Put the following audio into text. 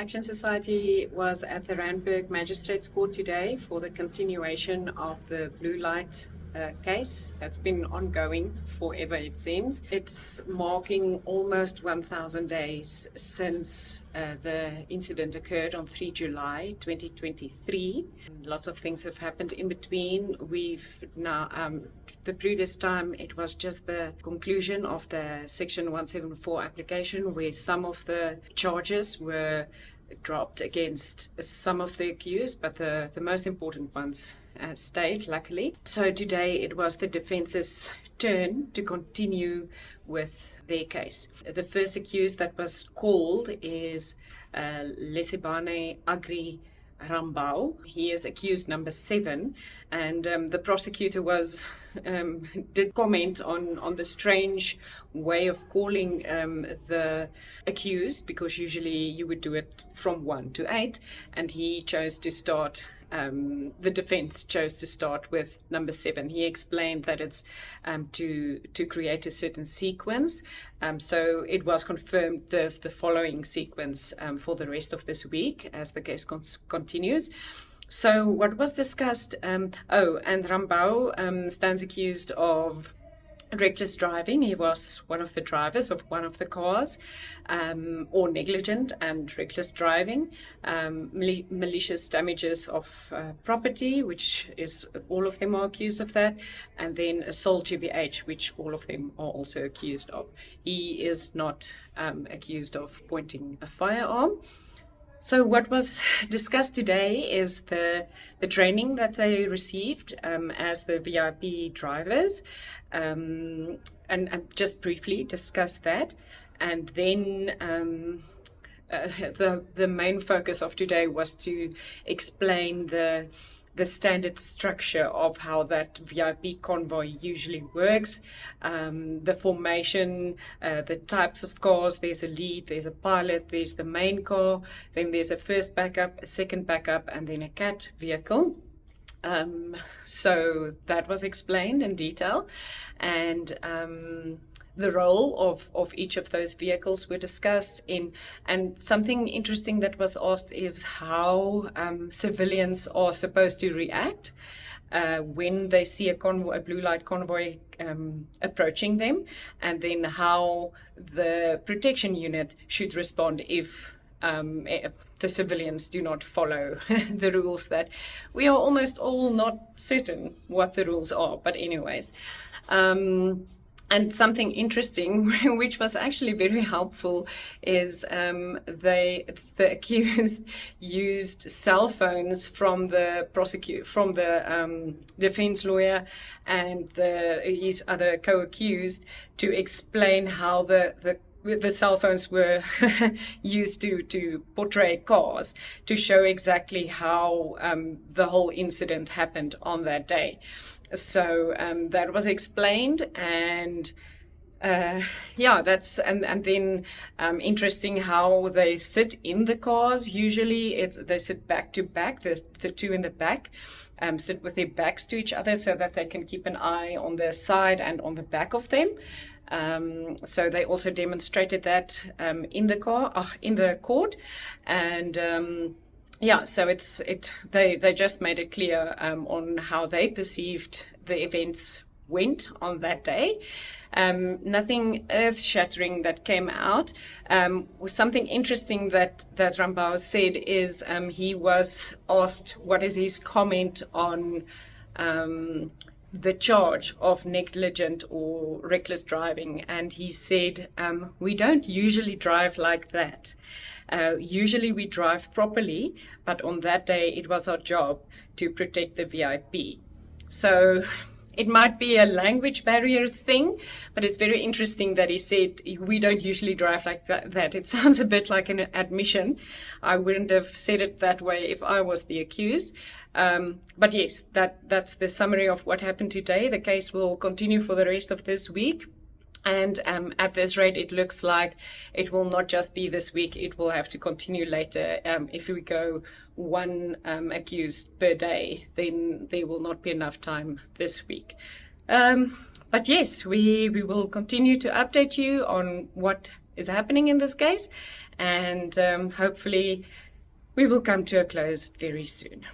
Action Society was at the Randburg Magistrates Court today for the continuation of the blue light case that's been ongoing forever, it seems. It's marking almost 1,000 days since the incident occurred on 3 July 2023. Lots of things have happened in between. We've now, the previous time, it was just the conclusion of the Section 174 application where some of the charges were dropped against some of the accused, but the most important ones stayed, luckily. So today it was the defense's turn to continue with their case. The first accused that was called is Lesibana Aggrie Rambau. He is accused number 7, and the prosecutor did comment on the strange way of calling the accused, because usually you would do it from 1 to 8, and he chose to start. The defense chose to start with number 7. He explained that it's to create a certain sequence. So it was confirmed the following sequence for the rest of this week as the case continues. So what was discussed? And Rambau stands accused of reckless driving. He was one of the drivers of one of the cars, or negligent and reckless driving, malicious damages of property, which is all of them are accused of that, and then assault GBH, which all of them are also accused of. He is not accused of pointing a firearm. So what was discussed today is the training that they received as the VIP drivers, and just briefly discuss that. And then the main focus of today was to explain the standard structure of how that VIP convoy usually works, the formation, the types of cars. There's a lead, there's a pilot, there's the main car, then there's a first backup, a second backup, and then a CAT vehicle. So that was explained in detail, and the role of each of those vehicles were discussed and something interesting that was asked is how civilians are supposed to react when they see a blue light convoy approaching them, and then how the protection unit should respond if the civilians do not follow the rules that we are almost all not certain what the rules are. But anyways, and something interesting, which was actually very helpful, is the accused used cell phones from the defense lawyer and his other co-accused to explain how the cell phones were used to portray cars, to show exactly how the whole incident happened on that day. So that was explained, and that's and then interesting how they sit in the cars. Usually they sit back to back. The two in the back sit with their backs to each other so that they can keep an eye on the side and on the back of them. So they also demonstrated that in the court, and so they just made it clear on how they perceived the events went on that day. Nothing earth-shattering that came out. Something interesting that Rambau said is he was asked what is his comment on the charge of negligent or reckless driving, and he said, we don't usually drive like that. Usually we drive properly, but on that day it was our job to protect the VIP. So it might be a language barrier thing, but it's very interesting that he said we don't usually drive like that. It sounds a bit like an admission. I wouldn't have said it that way if I was the accused. But yes, that's the summary of what happened today. The case will continue for the rest of this week. And at this rate, it looks like it will not just be this week. It will have to continue later. If we go one accused per day, then there will not be enough time this week. But yes, we will continue to update you on what is happening in this case, and hopefully we will come to a close very soon.